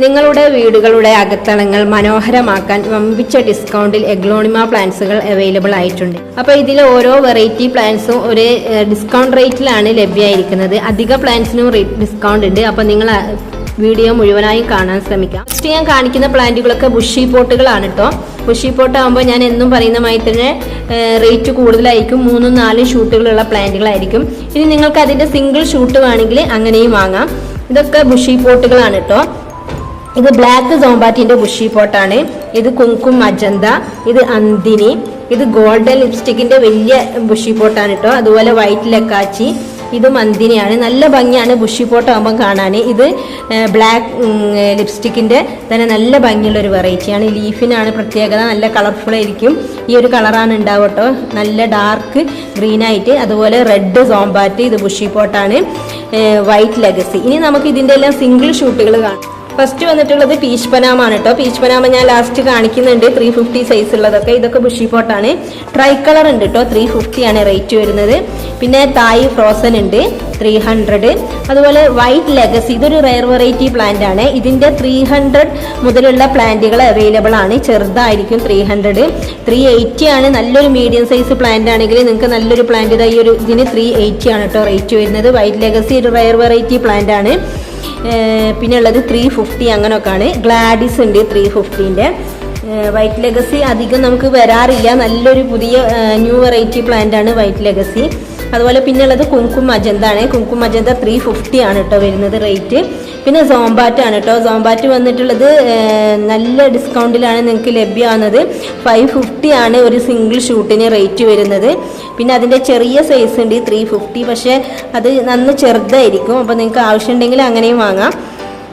നിങ്ങളുടെ വീടുകളുടെ അകത്തളങ്ങൾ മനോഹരമാക്കാൻ വമ്പിച്ച ഡിസ്കൗണ്ടിൽ എഗ്ലോണിമ പ്ലാന്റ്സുകൾ അവൈലബിൾ ആയിട്ടുണ്ട്. അപ്പോൾ ഇതിൽ ഓരോ വെറൈറ്റി പ്ലാന്റ്സും ഒരേ ഡിസ്കൗണ്ട് റേറ്റിലാണ് ലഭ്യമായിരിക്കുന്നത്. അധിക പ്ലാന്റ്സിനും ഡിസ്കൗണ്ട് ഉണ്ട്. അപ്പോൾ നിങ്ങൾ വീഡിയോ മുഴുവനായും കാണാൻ ശ്രമിക്കാം. ഫസ്റ്റ് ഞാൻ കാണിക്കുന്ന പ്ലാന്റുകളൊക്കെ ബുഷി പോട്ടുകളാണ് കേട്ടോ. ബുഷി പോട്ട് ആകുമ്പോൾ ഞാൻ എന്നും പറയുന്നമായി തന്നെ റേറ്റ് കൂടുതലായിരിക്കും. 3-4 ഷൂട്ടുകളുള്ള പ്ലാന്റുകളായിരിക്കും. ഇനി നിങ്ങൾക്ക് അതിൻ്റെ സിംഗിൾ ഷൂട്ട് വേണമെങ്കിൽ അങ്ങനെയും വാങ്ങാം. ഇതൊക്കെ ബുഷി പോട്ടുകളാണ് കേട്ടോ. ഇത് ബ്ലാക്ക് സോംബാറ്റിന്റെ ബുഷി പോട്ടാണ്. ഇത് കുങ്കും മജന്ത, ഇത് അന്തിനി, ഇത് ഗോൾഡൻ ലിപ്സ്റ്റിക്കിന്റെ വലിയ ബുഷി പോട്ടാണ് കേട്ടോ. അതുപോലെ വൈറ്റ് ലക്കാച്ചി, ഇതും അന്തിനിയാണ്. നല്ല ഭംഗിയാണ് ബുഷി പോട്ട് ആകുമ്പോൾ കാണാൻ. ഇത് ബ്ലാക്ക് ലിപ്സ്റ്റിക്കിന്റെ തന്നെ നല്ല ഭംഗിയുള്ള ഒരു വെറൈറ്റിയാണ്. ലീഫിനാണ് പ്രത്യേകത, നല്ല കളർഫുൾ ആയിരിക്കും. ഈ ഒരു കളറാണ് ഉണ്ടാവുക കേട്ടോ, നല്ല ഡാർക്ക് ഗ്രീൻ ആയിട്ട്. അതുപോലെ റെഡ് സോംബാറ്റ്, ഇത് ബുഷി പോട്ടാണ്. White legacy. ഇനി നമുക്ക് ഇതിന്റെ എല്ലാം സിംഗിൾ ഷൂട്ടുകൾ കാണാം. ഫസ്റ്റ് വന്നിട്ടുള്ളത് പീച്ച് പനാമാണ് കേട്ടോ. പീച്ച് പനാമ ഞാൻ ലാസ്റ്റ് കാണിക്കുന്നുണ്ട്. 350 സൈസ് ഉള്ളതൊക്കെ. ഇതൊക്കെ ബുഷി പോട്ടാണ്. ട്രൈ കളർ ഉണ്ട് കേട്ടോ. 350 ആണ് റേറ്റ് വരുന്നത്. പിന്നെ തായ് ഫ്രോസൺ ഉണ്ട് 300. അതുപോലെ വൈറ്റ് ലെഗസി, ഇതൊരു റെയർ വെറൈറ്റി പ്ലാന്റ് ആണ്. ഇതിന്റെ 300 മുതലുള്ള പ്ലാന്റുകൾ അവൈലബിൾ ആണ്. ചെറുതായിരിക്കും 300. 380 ആണ് നല്ലൊരു മീഡിയം സൈസ് പ്ലാന്റ് ആണെങ്കിൽ. നിങ്ങൾക്ക് നല്ലൊരു പ്ലാന്റ് ഈ ഒരു ഇതിന് 380 ആണ് കേട്ടോ റേറ്റ് വരുന്നത്. വൈറ്റ് ലെഗസി ഒരു റെയർ വെറൈറ്റി പ്ലാന്റ് ആണ്. പിന്നെ ഉള്ളത് 350 അങ്ങനെയൊക്കെയാണ്. ഗ്ലാഡിസ് ഉണ്ട് 350ന്റെ. വൈറ്റ് ലെഗസി അധികം നമുക്ക് വരാറില്ല. നല്ലൊരു പുതിയ ന്യൂ വെറൈറ്റി പ്ലാന്റ് ആണ് വൈറ്റ് ലെഗസി. അതുപോലെ പിന്നെ ഉള്ളത് കുങ്കും മജന്ത ആണ്. കുങ്കും മജന്ത 350 ആണ് കേട്ടോ വരുന്നത് റേറ്റ്. പിന്നെ സോംബാറ്റ് ആണ് കേട്ടോ. സോംബാറ്റ് വന്നിട്ടുള്ളത് നല്ല ഡിസ്കൗണ്ടിലാണ് നിങ്ങൾക്ക് ലഭ്യമാകുന്നത്. 550 ആണ് ഒരു സിംഗിൾ ഷൂട്ടിന് റേറ്റ് വരുന്നത്. പിന്നെ അതിൻ്റെ ചെറിയ സൈസ് ഉണ്ട് 350, പക്ഷേ അത് നന്ന് ചെറുതായിരിക്കും. അപ്പോൾ നിങ്ങൾക്ക് ആവശ്യമുണ്ടെങ്കിൽ അങ്ങനെയും വാങ്ങാം.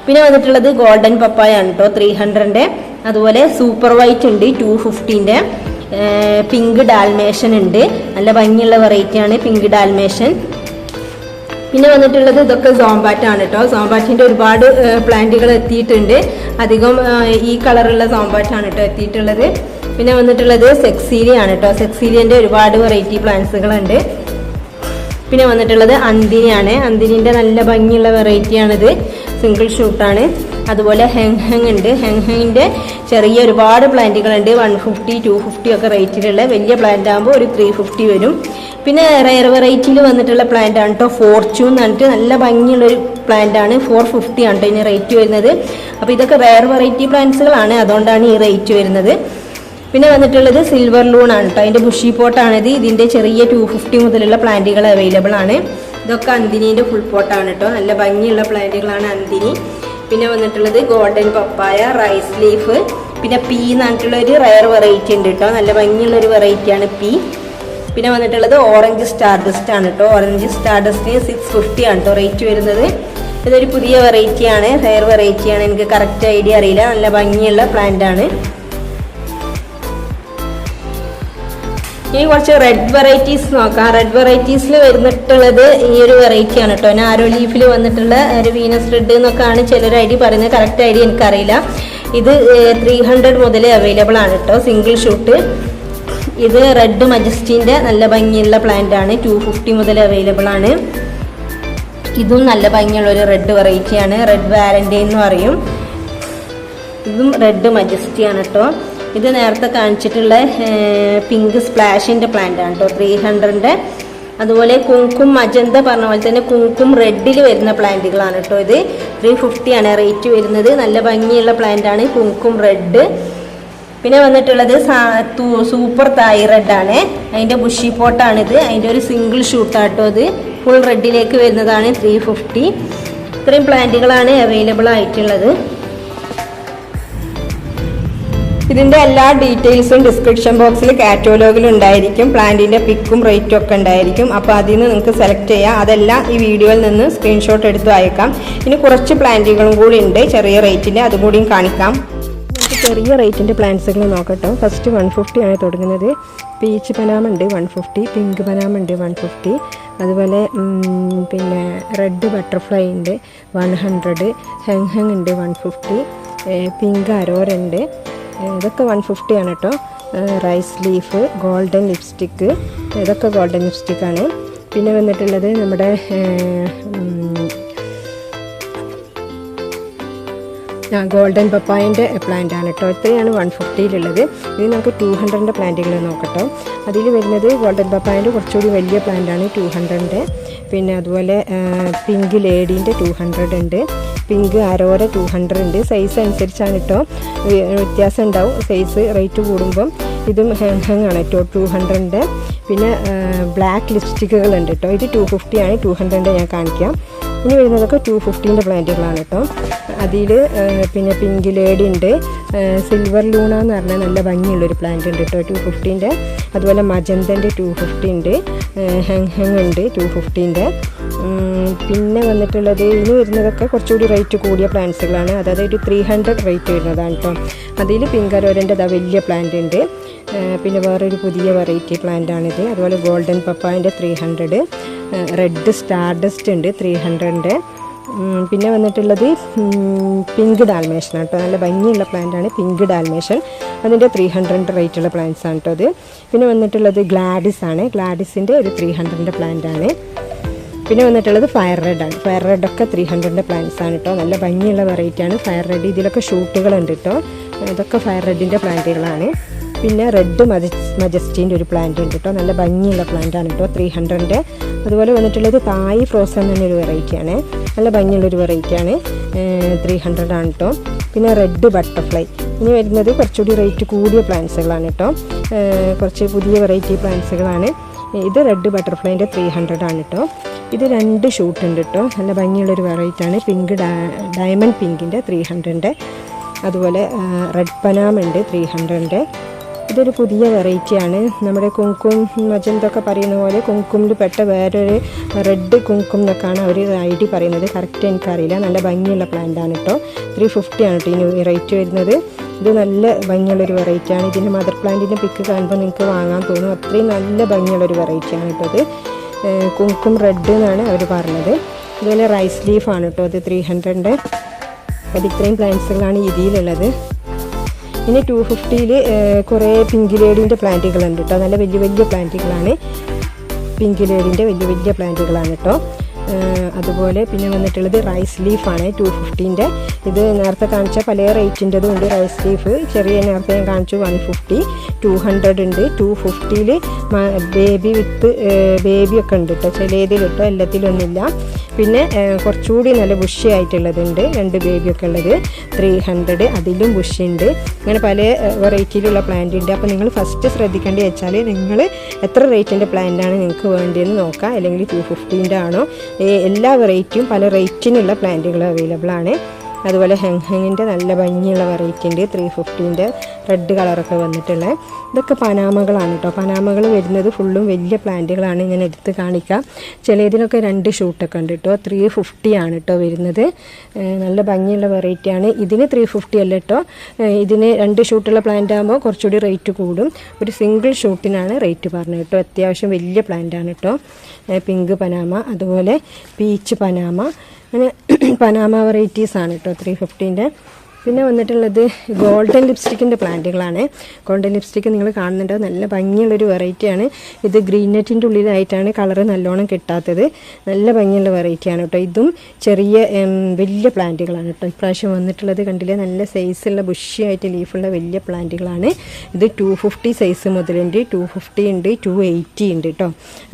പിന്നെ വന്നിട്ടുള്ളത് ഗോൾഡൻ പപ്പായ ആണ് കേട്ടോ 300ന്റെ. അതുപോലെ സൂപ്പർ വൈറ്റ് ഉണ്ട് 250ന്റെ. പിങ്ക് ഡാൽമേഷൻ ഉണ്ട്. നല്ല ഭംഗിയുള്ള വെറൈറ്റിയാണ് പിങ്ക് ഡാൽമേഷൻ. പിന്നെ വന്നിട്ടുള്ളത് ഇതൊക്കെ സോംബാറ്റ് ആണ് കേട്ടോ. സോംബാറ്റിന്റെ ഒരുപാട് പ്ലാന്റുകൾ എത്തിയിട്ടുണ്ട്. അധികം ഈ കളറുള്ള സോംബാറ്റ് ആണ് കേട്ടോ എത്തിയിട്ടുള്ളത്. പിന്നെ വന്നിട്ടുള്ളത് സെക്സീലിയ ആണ് കേട്ടോ. സെക്സീലിയന്റെ ഒരുപാട് വെറൈറ്റി പ്ലാന്റ്സുകളുണ്ട്. പിന്നെ വന്നിട്ടുള്ളത് അന്തിനിയാണ്. അന്തിനിന്റെ നല്ല ഭംഗിയുള്ള വെറൈറ്റിയാണിത്. സിംഗിൾ ഷൂട്ടാണ്. അതുപോലെ ഹെങ് ഉണ്ട്. ഹെങ്ങിന്റെ ചെറിയ ഒരുപാട് പ്ലാന്റുകളുണ്ട്. 150, 250 ഒക്കെ റേറ്റിലുള്ള. വലിയ പ്ലാന്റ് ആകുമ്പോൾ ഒരു 350 വരും. പിന്നെ റെയർ വെറൈറ്റിയിൽ വന്നിട്ടുള്ള പ്ലാന്റ് ആണ് കേട്ടോ ഫോർച്യൂൺ എന്ന് പറഞ്ഞിട്ട് നല്ല ഭംഗിയുള്ളൊരു പ്ലാന്റ് ആണ്. 450 ആണ് കേട്ടോ ഇതിന് റേറ്റ് വരുന്നത്. അപ്പോൾ ഇതൊക്കെ റെയർ വെറൈറ്റി പ്ലാന്റ്സുകളാണ്, അതുകൊണ്ടാണ് ഈ റേറ്റ് വരുന്നത്. പിന്നെ വന്നിട്ടുള്ളത് സിൽവർ ലൂൺ ആണ് കേട്ടോ. അതിൻ്റെ ബുഷി പോട്ടാണിത്. ഇതിൻ്റെ ചെറിയ 250 മുതലുള്ള പ്ലാന്റുകൾ അവൈലബിൾ ആണ്. ഇതൊക്കെ അന്തിനീൻ്റെ ഫുൾ പോട്ടാണ് കേട്ടോ. നല്ല ഭംഗിയുള്ള പ്ലാന്റുകളാണ് അന്തിനി. പിന്നെ വന്നിട്ടുള്ളത് ഗോൾഡൻ പപ്പായ, റൈസ് ലീഫ്, പിന്നെ പീ എന്ന് പറഞ്ഞിട്ടുള്ള ഒരു റയർ വെറൈറ്റി ഉണ്ട് കേട്ടോ. നല്ല ഭംഗിയുള്ളൊരു വെറൈറ്റിയാണ് പീ. പിന്നെ വന്നിട്ടുള്ളത് ഓറഞ്ച് സ്റ്റാർഡസ്റ്റ് ആണ് കേട്ടോ. ഓറഞ്ച് സ്റ്റാർഡസ്റ്റിന് 650 ആണ് കേട്ടോ റേറ്റ് വരുന്നത്. ഇതൊരു പുതിയ വെറൈറ്റിയാണ്, റയർ വെറൈറ്റിയാണ്. എനിക്ക് കറക്റ്റ് ഐഡിയ അറിയില്ല. നല്ല ഭംഗിയുള്ള പ്ലാന്റ് ആണ്. ഇനി കുറച്ച് റെഡ് വെറൈറ്റീസ് നോക്കാം. റെഡ് വെറൈറ്റീസിൽ വരുന്നിട്ടുള്ളത് ഈ ഒരു വെറൈറ്റി ആണ് കേട്ടോ. നാരോ ലീഫിൽ വന്നിട്ടുള്ള ഒരു വീനസ് റെഡ് എന്നൊക്കെയാണ് ചിലർ ഐഡി പറയുന്നത്. കറക്റ്റ് ഐഡിയ എനിക്കറിയില്ല. ഇത് 300 മുതൽ അവൈലബിൾ ആണ് കേട്ടോ സിംഗിൾ ഷൂട്ട്. ഇത് റെഡ് മജസ്റ്റിൻ്റെ നല്ല ഭംഗിയുള്ള പ്ലാന്റ് ആണ്. 250 മുതൽ അവൈലബിൾ ആണ്. ഇതും നല്ല ഭംഗിയുള്ള ഒരു റെഡ് വെറൈറ്റിയാണ്. റെഡ് വാലന്റൈൻ എന്ന് പറയും. ഇതും റെഡ് മജസ്റ്റി ആണ് കേട്ടോ. ഇത് നേരത്തെ കാണിച്ചിട്ടുള്ള പിങ്ക് സ്പ്ലാഷിൻ്റെ പ്ലാന്റ് ആണ് കേട്ടോ 300ന്റെ. അതുപോലെ കുങ്കും മജന്ത പറഞ്ഞ പോലെ തന്നെ കുങ്കും റെഡിൽ വരുന്ന പ്ലാന്റുകളാണ് കേട്ടോ. ഇത് 350 ആണ് റേറ്റ് വരുന്നത്. നല്ല ഭംഗിയുള്ള പ്ലാന്റ് ആണ് കുങ്കും റെഡ്. പിന്നെ വന്നിട്ടുള്ളത് സൂപ്പർ തായ് റെഡ് ആണ്. അതിൻ്റെ ബുഷി പോട്ടാണിത്. അതിൻ്റെ ഒരു സിംഗിൾ ഷൂട്ടാട്ടോ. ഇത് ഫുൾ റെഡിലേക്ക് വരുന്നതാണ് 350. ഇത്രയും പ്ലാന്റുകളാണ് അവൈലബിൾ ആയിട്ടുള്ളത്. ഇതിൻ്റെ എല്ലാ ഡീറ്റെയിൽസും ഡിസ്ക്രിപ്ഷൻ ബോക്സിൽ കാറ്റലോഗിൽ ഉണ്ടായിരിക്കും. പ്ലാന്റിൻ്റെ പിക്കും റേറ്റും ഒക്കെ ഉണ്ടായിരിക്കും. അപ്പോൾ അതിൽ നിന്ന് നിങ്ങൾക്ക് സെലക്ട് ചെയ്യാം. അതെല്ലാം ഈ വീഡിയോയിൽ നിന്ന് സ്ക്രീൻഷോട്ട് എടുത്ത് അയക്കാം. ഇനി കുറച്ച് പ്ലാന്റുകളും കൂടി ഉണ്ട് ചെറിയ റേറ്റിൻ്റെ, അതും കൂടിയും കാണിക്കാം. നമുക്ക് ചെറിയ റേറ്റിൻ്റെ പ്ലാന്റ്സുകൾ നോക്കട്ടോ. ഫസ്റ്റ് 150 ആണ് തുടങ്ങുന്നത്. പീച്ച് പനാമ ഉണ്ട് 150, പിങ്ക് പനാമ ഉണ്ട് 150, അതുപോലെ പിന്നെ റെഡ് ബട്ടർഫ്ലൈ ഉണ്ട് 100, ഹെങ് ഉണ്ട് 150, പിങ്ക് അരോര ഉണ്ട്. ഇതൊക്കെ 150 ആണ് കേട്ടോ. റൈസ് ലീഫ്, ഗോൾഡൻ ലിപ്സ്റ്റിക്ക്, ഇതൊക്കെ ഗോൾഡൻ ലിപ്സ്റ്റിക്കാണ്. പിന്നെ വന്നിട്ടുള്ളത് നമ്മുടെ ഗോൾഡൻ പപ്പായൻ്റെ പ്ലാന്റ് ആണ് കേട്ടോ. ഇത്രയാണ് 150ലുള്ളത്. ഇനി നമുക്ക് 200ൻ്റെ പ്ലാന്റുകൾ നോക്കട്ടോ. അതിൽ വരുന്നത് ഗോൾഡൻ പപ്പായൻ്റെ കുറച്ചുകൂടി വലിയ പ്ലാന്റാണ് 200ൻ്റെ. പിന്നെ അതുപോലെ പിങ്ക് ലേഡീൻ്റെ 200 ഉണ്ട്, പിങ്ക് അരോര 200 ഉണ്ട്. സൈസ് അനുസരിച്ചാണ് കേട്ടോ, വ്യത്യാസം ഉണ്ടാവും സൈസ് റേറ്റ് കൂടുമ്പം. ഇതും ഹെങ് ആണ് കേട്ടോ 200ൻ്റെ. പിന്നെ ബ്ലാക്ക് ലിപ്സ്റ്റിക്കുകളുണ്ട് കേട്ടോ. ഇത് 250 ആണ്, 200ൻ്റെ ഞാൻ കാണിക്കാം. ഇനി വരുന്നതൊക്കെ 250ൻ്റെ പ്ലാന്റുകളാണ് കേട്ടോ. അതിൽ പിന്നെ പിങ്ക് ലേഡി ഉണ്ട്, സിൽവർ ലൂണ എന്ന് പറഞ്ഞാൽ നല്ല ഭംഗിയുള്ളൊരു പ്ലാന്റ് ഉണ്ട് കേട്ടോ 250ൻ്റെ. അതുപോലെ മജന്തൻ്റെ 250 ഉണ്ട്, ഹെങ് ഉണ്ട് 250ൻ്റെ. പിന്നെ വന്നിട്ടുള്ളത് ഇനി വരുന്നതൊക്കെ കുറച്ചുകൂടി റേറ്റ് കൂടിയ പ്ലാന്റ്സുകളാണ്, അതായത് ഒരു 300 റേറ്റ് വരുന്നതാണ് കേട്ടോ. അതിൽ പിങ്ക് അരോരൻ്റെ വലിയ പ്ലാന്റ് ഉണ്ട്. പിന്നെ വേറൊരു പുതിയ വെറൈറ്റി പ്ലാന്റാണിത്. അതുപോലെ ഗോൾഡൻ പപ്പായൻ്റെ 300, റെഡ് സ്റ്റാർഡസ്റ്റ് ഉണ്ട് 300ൻ്റെ. പിന്നെ വന്നിട്ടുള്ളത് പിങ്ക് ഡാൽമേഷൻ ആണ് കേട്ടോ. നല്ല ഭംഗിയുള്ള പ്ലാന്റാണ് പിങ്ക് ഡാൽമേഷൻ. അതിൻ്റെ 300 റേറ്റുള്ള പ്ലാന്റ്സ് ആണ് കേട്ടോ അത്. പിന്നെ വന്നിട്ടുള്ളത് ഗ്ലാഡിസ് ആണ്. ഗ്ലാഡിസിൻ്റെ ഒരു 300ൻ്റെ പ്ലാന്റാണ്. പിന്നെ വന്നിട്ടുള്ളത് ഫയർ റെഡ് ആണ്. ഫയർ റെഡൊക്കെ 300ൻ്റെ പ്ലാന്റ്സ് ആണ് കേട്ടോ. നല്ല ഭംഗിയുള്ള വെറൈറ്റിയാണ് ഫയർ റെഡ്. ഇതിലൊക്കെ ഷൂട്ടുകളുണ്ട് കേട്ടോ. ഇതൊക്കെ ഫയർ റെഡിൻ്റെ പ്ലാന്റുകളാണ്. പിന്നെ റെഡ് മജസ്റ്റീൻ്റെ ഒരു പ്ലാന്റ് ഉണ്ട് കേട്ടോ. നല്ല ഭംഗിയുള്ള പ്ലാന്റാണ് കേട്ടോ 300ൻ്റെ. അതുപോലെ വന്നിട്ടുള്ളത് തായ് ഫ്രോസൺ എന്നൊരു വെറൈറ്റിയാണ്. നല്ല ഭംഗിയുള്ളൊരു വെറൈറ്റിയാണ്, 300 ആണ് കേട്ടോ. പിന്നെ റെഡ് ബട്ടർഫ്ലൈ. ഇനി വരുന്നത് കുറച്ചുകൂടി റേറ്റ് കൂടിയ പ്ലാന്റ്സുകളാണ് കേട്ടോ. കുറച്ച് പുതിയ വെറൈറ്റി പ്ലാന്റ്സുകളാണ്. ഇത് റെഡ് ബട്ടർഫ്ലൈൻ്റെ 300 ആണ് കേട്ടോ. ഇത് 2 ഷൂട്ട് ഉണ്ട് കേട്ടോ. നല്ല ഭംഗിയുള്ളൊരു വെറൈറ്റിയാണ് പിങ്ക് ഡയമണ്ട് പിങ്കിൻ്റെ 300ൻ്റെ. അതുപോലെ റെഡ് പനാം ഉണ്ട് 300ൻ്റെ. ഇതൊരു പുതിയ വെറൈറ്റിയാണ്. നമ്മുടെ കുങ്കും മജന്തൊക്കെ പറയുന്ന പോലെ കുങ്കുമിൽ പെട്ട വേറൊരു റെഡ് കുങ്കും എന്നൊക്കെയാണ് അവർ ഐഡി പറയുന്നത്. കറക്റ്റ് എനിക്കറിയില്ല. നല്ല ഭംഗിയുള്ള പ്ലാന്റാണ് കേട്ടോ. 350 ആണ് കേട്ടോ ഇനി റേറ്റ് വരുന്നത്. ഇത് നല്ല ഭംഗിയുള്ളൊരു വെറൈറ്റിയാണ്. ഇതിൻ്റെ മദർ പ്ലാന്റിൻ്റെ പിക്ക് കാണുമ്പോൾ നിങ്ങൾക്ക് വാങ്ങാൻ തോന്നും, അത്രയും നല്ല ഭംഗിയുള്ളൊരു വെറൈറ്റിയാണ് കേട്ടോ ഇത്. കുങ്കും റെഡ് എന്നാണ് അവർ പറഞ്ഞത്. അതുപോലെ റൈസ് ലീഫാണ് കേട്ടോ അത് 300ൻ്റെ. അത് ഇത്രയും പ്ലാന്റ്സുകളാണ് ഇതിലുള്ളത്. ഇനി 250ൽ കുറേ പിങ്ക് ലേഡീൻ്റെ പ്ലാന്റുകളുണ്ട് കേട്ടോ. നല്ല വലിയ വലിയ പ്ലാന്റുകളാണ് പിങ്ക് ലേഡീൻ്റെ വലിയ പ്ലാന്റുകളാണ് കേട്ടോ. അതുപോലെ പിന്നെ വന്നിട്ടുള്ളത് റൈസ് ലീഫാണ് 250ൻ്റെ. ഇത് നേരത്തെ കാണിച്ച പല റേറ്റിൻ്റെതും ഉണ്ട്. റൈസ് ലീഫ് ചെറിയ നേരത്തെ ഞാൻ കാണിച്ചു 150, 200 ഉണ്ട്. 250ൽ ബേബി വിത്ത് ബേബിയൊക്കെ ഉണ്ട് കേട്ടോ. ചിലതിൽ കേട്ടോ, എല്ലാത്തിലൊന്നുമില്ല. പിന്നെ കുറച്ചുകൂടി നല്ല ബുഷി ആയിട്ടുള്ളതുണ്ട്, 2 ബേബിയൊക്കെ ഉള്ളത് 300. അതിലും ബുഷി ഉണ്ട്. അങ്ങനെ പല വെറൈറ്റിയിലുള്ള പ്ലാന്റ് ഉണ്ട്. അപ്പോൾ നിങ്ങൾ ഫസ്റ്റ് ശ്രദ്ധിക്കേണ്ടത് വെച്ചാൽ നിങ്ങൾ എത്ര റേറ്റിൻ്റെ പ്ലാന്റാണ് നിങ്ങൾക്ക് വേണ്ടിയെന്ന് നോക്കാം. അല്ലെങ്കിൽ 250ൻ്റെ ആണോ. എല്ലാ വെറൈറ്റിയും പല റേറ്റിനുള്ള പ്ലാന്റുകൾ അവൈലബിൾ ആണ്. അതുപോലെ ഹെങ്ങിൻ്റെ നല്ല ഭംഗിയുള്ള വെറൈറ്റി ഉണ്ട് 350ൻ്റെ. റെഡ് കളറൊക്കെ വന്നിട്ടുള്ള ഇതൊക്കെ പനാമകളാണ് കേട്ടോ. പനാമകൾ വരുന്നത് ഫുള്ളും വലിയ പ്ലാന്റുകളാണ്. ഞാൻ എടുത്ത് കാണിക്കാം. ചിലതിനൊക്കെ 2 ഷൂട്ടൊക്കെ ഉണ്ട് കേട്ടോ. 350 ആണ് കേട്ടോ വരുന്നത്. നല്ല ഭംഗിയുള്ള വെറൈറ്റിയാണ്. ഇതിന് 350 അല്ല കേട്ടോ. ഇതിന് 2 ഷൂട്ടുള്ള പ്ലാന്റ് ആകുമ്പോൾ കുറച്ചുകൂടി റേറ്റ് കൂടും. ഒരു സിംഗിൾ ഷൂട്ടിനാണ് റേറ്റ് പറഞ്ഞത് കേട്ടോ. അത്യാവശ്യം വലിയ പ്ലാന്റാണ് കേട്ടോ. പിങ്ക് പനാമ, അതുപോലെ പീച്ച് പനാമ, അങ്ങനെ പനാമ വെറൈറ്റീസാണ് കേട്ടോ 350ൻ്റെ. പിന്നെ വന്നിട്ടുള്ളത് ഗോൾഡൻ ലിപ്സ്റ്റിക്കിൻ്റെ പ്ലാന്റുകളാണ്. ഗോൾഡൻ ലിപ്സ്റ്റിക്ക് നിങ്ങൾ കാണുന്നുണ്ട്, നല്ല ഭംഗിയുള്ളൊരു വെറൈറ്റിയാണ്. ഇത് ഗ്രീൻ നെറ്റിൻ്റെ ഉള്ളിലായിട്ടാണ് കളറ് നല്ലോണം കിട്ടാത്തത്. നല്ല ഭംഗിയുള്ള വെറൈറ്റിയാണ് കേട്ടോ. ഇതും ചെറിയ വലിയ പ്ലാന്റുകളാണ് കേട്ടോ. ഇപ്രാവശ്യം വന്നിട്ടുള്ളത് കണ്ടില്ലേ, നല്ല സൈസുള്ള ബുഷിയായിട്ട് ലീഫുള്ള വലിയ പ്ലാന്റുകളാണ്. ഇത് 250 സൈസ് മുതലുണ്ട്, 250 ഉണ്ട്, 280 ഉണ്ട് കേട്ടോ.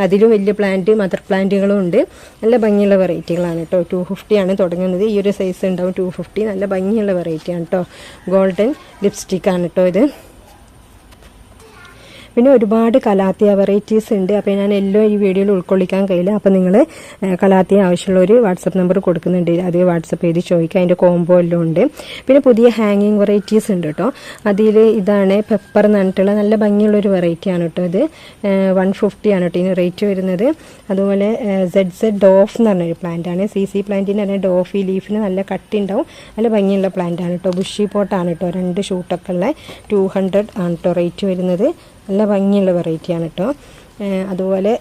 അതിലും വലിയ പ്ലാന്റ് മദർ പ്ലാന്റുകളും ഉണ്ട്. നല്ല ഭംഗിയുള്ള വെറൈറ്റികളാണ് കേട്ടോ. 250 ആണ് തുടങ്ങുന്നത്. ഈ ഒരു സൈസ് ഉണ്ടാവും 250. നല്ല ഭംഗിയുള്ള വെറൈറ്റി ആണ് കേട്ടോ. ഗോൾഡൻ ലിപ്സ്റ്റിക്കാണ് കേട്ടോ ഇത്. പിന്നെ ഒരുപാട് കലാത്തിയ വെറൈറ്റീസ് ഉണ്ട്. അപ്പോൾ ഞാൻ എല്ലാം ഈ വീഡിയോയിൽ ഉൾക്കൊള്ളിക്കാൻ കഴിയില്ല. അപ്പോൾ നിങ്ങൾ കലാത്തിയ ആവശ്യമുള്ളവർ വാട്സപ്പ് നമ്പർ കൊടുക്കുന്നുണ്ട്, അത് വാട്സപ്പ് ചെയ്ത് ചോദിക്കുക. അതിൻ്റെ കോംബോ എല്ലാം ഉണ്ട്. പിന്നെ പുതിയ ഹാങ്ങിങ് വെറൈറ്റീസ് ഉണ്ട് കേട്ടോ. അതിൽ ഇതാണ് പെപ്പർ എന്ന് പറഞ്ഞിട്ടുള്ള നല്ല ഭംഗിയുള്ളൊരു വെറൈറ്റിയാണ് കേട്ടോ. ഇത് 150 ആണ് കേട്ടോ ഇതിന് റേറ്റ് വരുന്നത്. അതുപോലെ ZZ ഡോഫ് എന്ന് പറഞ്ഞൊരു പ്ലാന്റാണ്. CC പ്ലാന്റിന് തന്നെ ഡോഫ്, ഈ ലീഫിന് നല്ല കട്ടി ഉണ്ടാവും. നല്ല ഭംഗിയുള്ള പ്ലാന്റാണ് കേട്ടോ. ബുഷി പോട്ടാണ് കേട്ടോ. 2 ഷൂട്ടൊക്കെ ഉള്ള 200 ആണ് കേട്ടോ റേറ്റ് വരുന്നത്. നല്ല ഭംഗിയുള്ള വെറൈറ്റിയാണ് കേട്ടോ. അതുപോലെ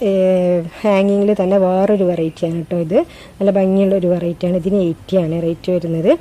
ഹാങ്ങിങ്ങിൽ തന്നെ വേറൊരു വെറൈറ്റിയാണ് കേട്ടോ. ഇത് നല്ല ഭംഗിയുള്ളൊരു വെറൈറ്റിയാണ്. ഇതിന് 80 ആണ് റേറ്റ് വരുന്നത്.